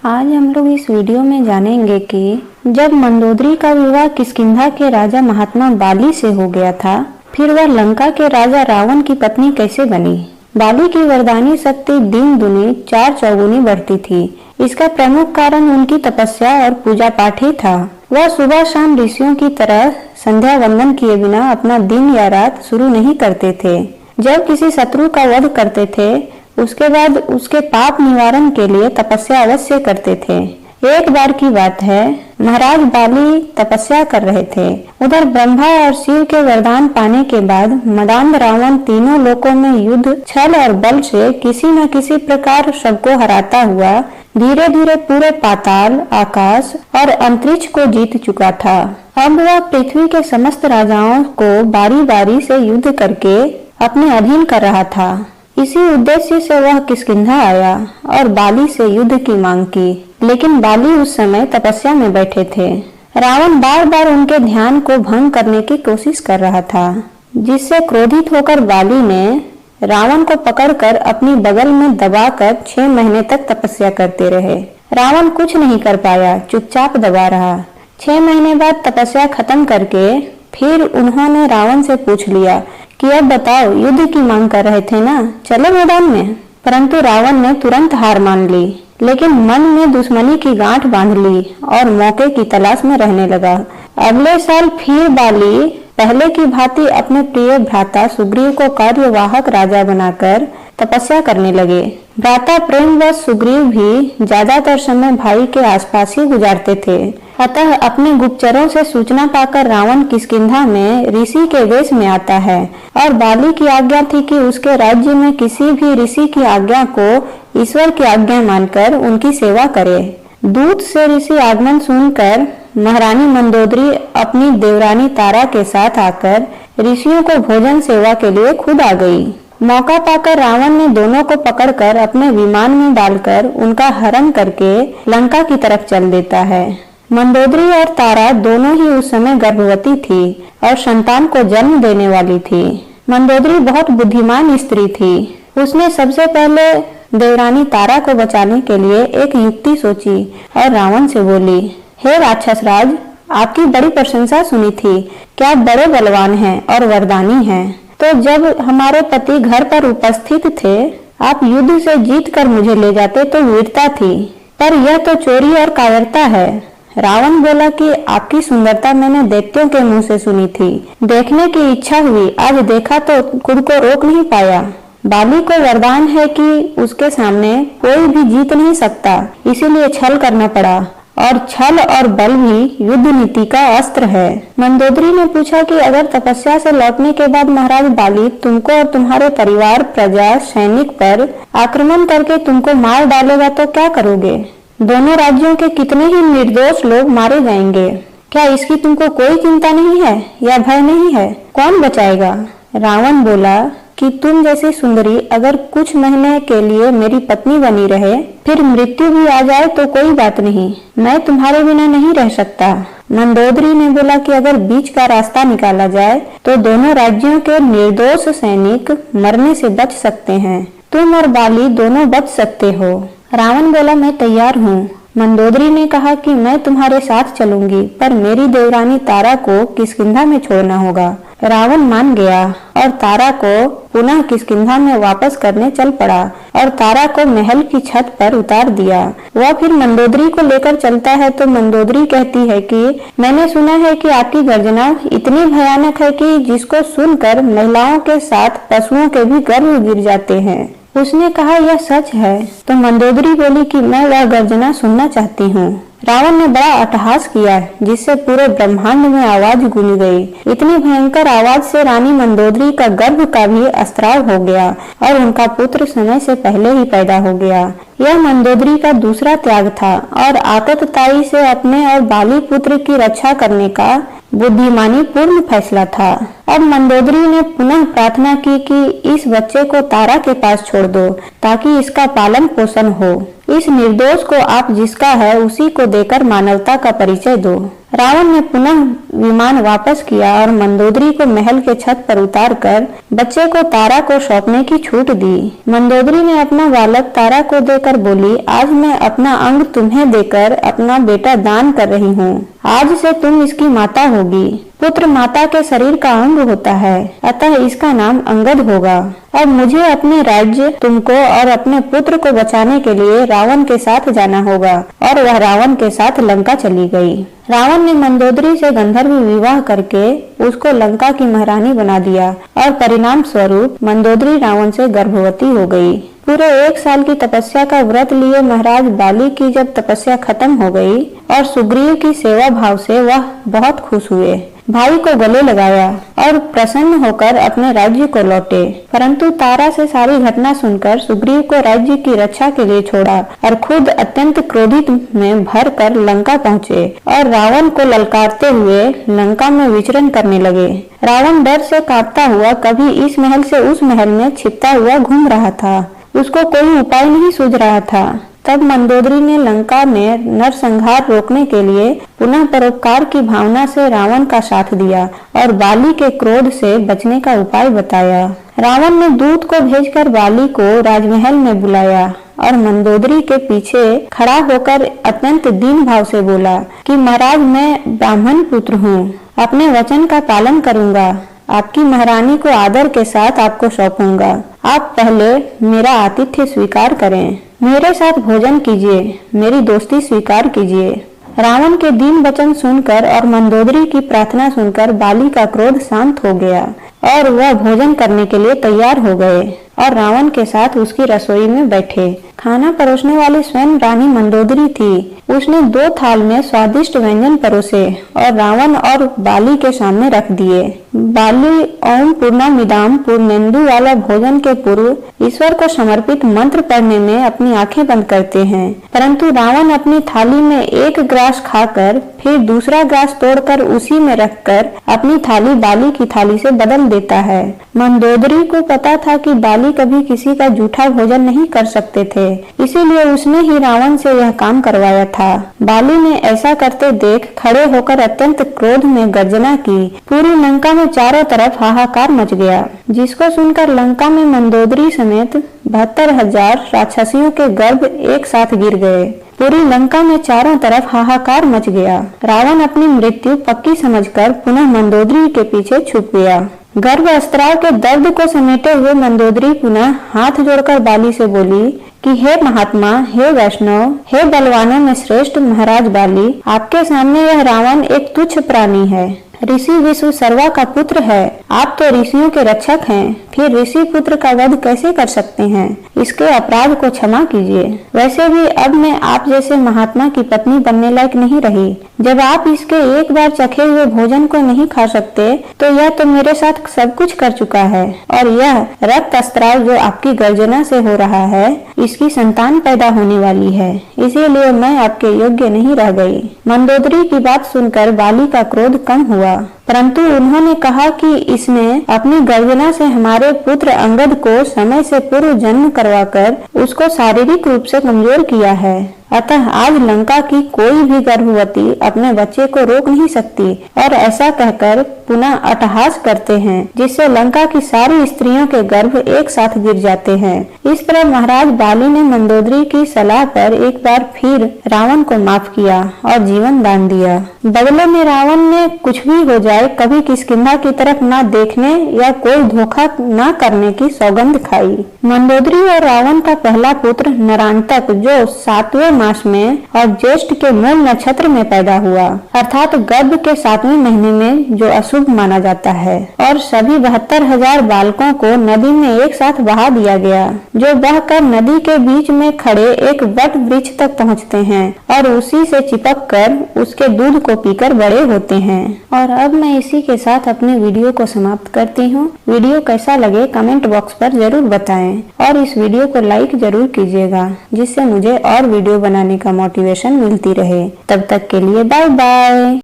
आज हम लोग इस वीडियो में जानेंगे कि जब मंदोदरी का विवाह किष्किंधा के राजा महात्मा बाली से हो गया था, फिर वह लंका के राजा रावण की पत्नी कैसे बनी। बाली की वरदानी शक्ति दिन दुनी चार चौगुनी बढ़ती थी। इसका प्रमुख कारण उनकी तपस्या और पूजा पाठ ही था। वह सुबह शाम ऋषियों की तरह संध्या वंदन किए बिना अपना दिन या रात शुरू नहीं करते थे। जब किसी शत्रु का वध करते थे, उसके बाद उसके पाप निवारण के लिए तपस्या अवश्य करते थे। एक बार की बात है, महाराज बाली तपस्या कर रहे थे। उधर ब्रह्मा और शिव के वरदान पाने के बाद मदांध रावण तीनों लोकों में युद्ध, छल और बल से किसी न किसी प्रकार सबको हराता हुआ धीरे धीरे पूरे पाताल, आकाश और अंतरिक्ष को जीत चुका था। अब वह पृथ्वी के समस्त राजाओं को बारी बारी से युद्ध करके अपने अधीन कर रहा था। इसी उद्देश्य से वह किष्किंधा आया और बाली से युद्ध की मांग की, लेकिन बाली उस समय तपस्या में बैठे थे। रावण बार बार उनके ध्यान को भंग करने की कोशिश कर रहा था, जिससे क्रोधित होकर बाली ने रावण को पकड़कर अपनी बगल में दबाकर 6 महीने तक तपस्या करते रहे। रावण कुछ नहीं कर पाया, चुपचाप दबा रहा। 6 महीने बाद तपस्या खत्म करके फिर उन्होंने रावण से पूछ लिया कि अब बताओ, युद्ध की मांग कर रहे थे ना, चलो मैदान में। परंतु रावण ने तुरंत हार मान ली, लेकिन मन में दुश्मनी की गांठ बांध ली और मौके की तलाश में रहने लगा। अगले साल फिर बाली पहले की भांति अपने प्रिय भ्राता सुग्रीव को कार्यवाहक राजा बनाकर तपस्या करने लगे। भ्राता प्रेमवश सुग्रीव भी ज्यादातर समय भाई के आसपास ही गुजारते थे। अतः अपने गुप्तचरों से सूचना पाकर रावण किष्किंधा में ऋषि के वेश में आता है और बाली की आज्ञा थी कि उसके राज्य में किसी भी ऋषि की आज्ञा को ईश्वर की आज्ञा मानकर उनकी सेवा करे। दूत से ऋषि आगमन सुनकर महारानी मंदोदरी अपनी देवरानी तारा के साथ आकर ऋषियों को भोजन सेवा के लिए खुद आ गई। मौका पाकर रावण ने दोनों को पकड़कर अपने विमान में डालकर उनका हरण करके लंका की तरफ चल देता है। मंदोदरी और तारा दोनों ही उस समय गर्भवती थी और संतान को जन्म देने वाली थी। मंदोदरी बहुत बुद्धिमान स्त्री थी। उसने सबसे पहले देवरानी तारा को बचाने के लिए एक युक्ति सोची और रावण से बोली, हे राक्षस राज, आपकी बड़ी प्रशंसा सुनी थी कि आप बड़े बलवान हैं और वरदानी हैं। तो जब हमारे पति घर पर उपस्थित थे, आप युद्ध से जीत कर मुझे ले जाते तो वीरता थी, पर यह तो चोरी और कायरता है। रावण बोला कि आपकी सुंदरता मैंने दैत्यों के मुंह से सुनी थी, देखने की इच्छा हुई, आज देखा तो खुद को रोक नहीं पाया। बाली को वरदान है कि उसके सामने कोई भी जीत नहीं सकता, इसीलिए छल करना पड़ा, और छल और बल भी युद्ध नीति का अस्त्र है। मंदोदरी ने पूछा कि अगर तपस्या से लौटने के बाद महाराज बाली तुमको और तुम्हारे परिवार, प्रजा, सैनिक पर आक्रमण करके तुमको मार डालेगा तो क्या करोगे? दोनों राज्यों के कितने ही निर्दोष लोग मारे जाएंगे। क्या इसकी तुमको कोई चिंता नहीं है या भय नहीं है? कौन बचाएगा? रावण बोला कि तुम जैसी सुंदरी अगर कुछ महीने के लिए मेरी पत्नी बनी रहे, फिर मृत्यु भी आ जाए तो कोई बात नहीं, मैं तुम्हारे बिना नहीं रह सकता। मंदोदरी ने बोला कि अगर बीच का रास्ता निकाला जाए तो दोनों राज्यों के निर्दोष सैनिक मरने से बच सकते हैं। तुम और बाली दोनों बच सकते हो। रावण बोला, मैं तैयार हूँ। मंदोदरी ने कहा कि मैं तुम्हारे साथ चलूंगी, पर मेरी देवरानी तारा को किष्किंधा में छोड़ना होगा। रावण मान गया और तारा को पुनः किष्किंधा में वापस करने चल पड़ा और तारा को महल की छत पर उतार दिया। वह फिर मंदोदरी को लेकर चलता है तो मंदोदरी कहती है कि मैंने सुना है कि आपकी गर्जना इतनी भयानक है कि जिसको सुनकर महिलाओं के साथ पशुओं के भी गर्भ गिर जाते हैं। उसने कहा, यह सच है? तो मंदोदरी बोली कि मैं वह गर्जना सुनना चाहती हूँ। रावण ने बड़ा अट्टहास किया, जिससे पूरे ब्रह्मांड में आवाज गूंज गई। इतनी भयंकर आवाज से रानी मंदोदरी का गर्भ का भी अस्त्राव हो गया और उनका पुत्र समय से पहले ही पैदा हो गया। यह मंदोदरी का दूसरा त्याग था और आतताई से अपने और बाली पुत्र की रक्षा करने का बुद्धिमानी पूर्ण फैसला था। अब मंदोदरी ने पुनः प्रार्थना की कि इस बच्चे को तारा के पास छोड़ दो ताकि इसका पालन पोषण हो। इस निर्दोष को आप जिसका है उसी को देकर मानवता का परिचय दो। रावण ने पुनः विमान वापस किया और मंदोदरी को महल के छत पर उतारकर बच्चे को तारा को सौंपने की छूट दी। मंदोदरी ने अपना बालक तारा को देकर बोली, आज मैं अपना अंग तुम्हें देकर अपना बेटा दान कर रही हूँ। आज से तुम इसकी माता होगी। पुत्र माता के शरीर का अंग होता है, अतः इसका नाम अंगद होगा। अब मुझे अपने राज्य, तुमको और अपने पुत्र को बचाने के लिए रावण के साथ जाना होगा। और वह रावण के साथ लंका चली गई। रावण ने मंदोदरी से गंधर्व विवाह करके उसको लंका की महारानी बना दिया और परिणाम स्वरूप मंदोदरी रावण से गर्भवती हो गई। पूरे 1 साल की तपस्या का व्रत लिए महाराज बाली की जब तपस्या खत्म हो गई और सुग्रीव की सेवा भाव से वह बहुत खुश हुए, भाई को गले लगाया और प्रसन्न होकर अपने राज्य को लौटे। परंतु तारा से सारी घटना सुनकर सुग्रीव को राज्य की रक्षा के लिए छोड़ा और खुद अत्यंत क्रोधित में भरकर लंका पहुँचे और रावण को ललकारते हुए लंका में विचरण करने लगे। रावण डर से कांपता हुआ कभी इस महल से उस महल में छिपता हुआ घूम रहा था। उसको कोई उपाय नहीं सूझ रहा था। तब मंदोदरी ने लंका में नरसंहार रोकने के लिए पुनः परोपकार की भावना से रावण का साथ दिया और बाली के क्रोध से बचने का उपाय बताया। रावण ने दूत को भेजकर बाली को राजमहल में बुलाया और मंदोदरी के पीछे खड़ा होकर अत्यंत दीन भाव से बोला कि महाराज, मैं ब्राह्मण पुत्र हूँ, अपने वचन का पालन करूँगा। आपकी महारानी को आदर के साथ आपको सौंपूंगा। आप पहले मेरा आतिथ्य स्वीकार करें, मेरे साथ भोजन कीजिए, मेरी दोस्ती स्वीकार कीजिए। रावण के दीन वचन सुनकर और मंदोदरी की प्रार्थना सुनकर बाली का क्रोध शांत हो गया और वह भोजन करने के लिए तैयार हो गए और रावण के साथ उसकी रसोई में बैठे। खाना परोसने वाली स्वयं रानी मंदोदरी थी। उसने 2 थाल में स्वादिष्ट व्यंजन परोसे और रावण और बाली के सामने रख दिए। बाली ओम पूर्णामिदाम पूर्णेन्दु वाला भोजन के पूर्व ईश्वर को समर्पित मंत्र पढ़ने में अपनी आंखें बंद करते हैं, परंतु रावण अपनी थाली में 1 ग्रास खाकर फिर दूसरा ग्रास तोड़कर उसी में रखकर अपनी थाली बाली की थाली से बदल देता है। मंदोदरी को पता था कि बाली कभी किसी का जूठा भोजन नहीं कर सकते थे, इसीलिए उसने ही रावण से यह काम करवाया था। बाली ने ऐसा करते देख खड़े होकर अत्यंत क्रोध में गर्जना की। पूरी लंका में चारों तरफ हाहाकार मच गया, जिसको सुनकर लंका में मंदोदरी समेत 72,000 राक्षसियों के गर्भ एक साथ गिर गए। पूरी लंका में चारों तरफ हाहाकार मच गया। रावण अपनी मृत्यु पक्की समझकर पुनः मंदोदरी के पीछे छुप गया। गर्भ अस्त्राव के दर्द को समेटे हुए मंदोदरी पुनः हाथ जोड़कर बाली से बोली कि हे महात्मा, हे वैष्णव, हे बलवानों में श्रेष्ठ महाराज बाली, आपके सामने यह रावण एक तुच्छ प्राणी है। ऋषि विश्व सर्वा का पुत्र है। आप तो ऋषियों के रक्षक हैं, फिर ऋषि पुत्र का वध कैसे कर सकते हैं? इसके अपराध को क्षमा कीजिए। वैसे भी अब मैं आप जैसे महात्मा की पत्नी बनने लायक नहीं रही। जब आप इसके एक बार चखे हुए भोजन को नहीं खा सकते, तो यह तो मेरे साथ सब कुछ कर चुका है, और यह रक्त अस्त्राव जो आपकी गर्जना से हो रहा है, इसकी संतान पैदा होने वाली है, इसीलिए मैं आपके योग्य नहीं रह गई। मंदोदरी की बात सुनकर बाली का क्रोध कम हुआ, परंतु उन्होंने कहा कि इसने अपनी गर्जना से हमारे पुत्र अंगद को समय से पूर्व जन्म करवाकर उसको शारीरिक रूप से कमजोर किया है। अतः आज लंका की कोई भी गर्भवती अपने बच्चे को रोक नहीं सकती, और ऐसा कहकर पुनः अट्टहास करते हैं, जिससे लंका की सारी स्त्रियों के गर्भ एक साथ गिर जाते हैं। इस तरह महाराज बाली ने मंदोदरी की सलाह पर एक बार फिर रावण को माफ किया और जीवन दान दिया। बदले में रावण ने कुछ भी हो जाए कभी किष्किंधा की तरफ न देखने या कोई धोखा न करने की सौगंध खाई। मंदोदरी और रावण का पहला पुत्र नरांतक, जो 7वें मास में और ज्येष्ठ के मूल नक्षत्र में पैदा हुआ, अर्थात गर्भ के 7वें महीने में, जो अशुभ माना जाता है, और सभी 72,000 बालकों को नदी में एक साथ बहा दिया गया, जो बहकर नदी के बीच में खड़े एक वट वृक्ष तक पहुँचते हैं और उसी से चिपक कर उसके दूध को पीकर बड़े होते हैं। और अब मैं इसी के साथ अपनी वीडियो को समाप्त करती हूँ। वीडियो कैसा लगे कमेंट बॉक्स पर जरूर बताएं और इस वीडियो को लाइक जरूर कीजिएगा, जिससे मुझे और वीडियो बनाने का मोटिवेशन मिलती रहे। तब तक के लिए बाय बाय।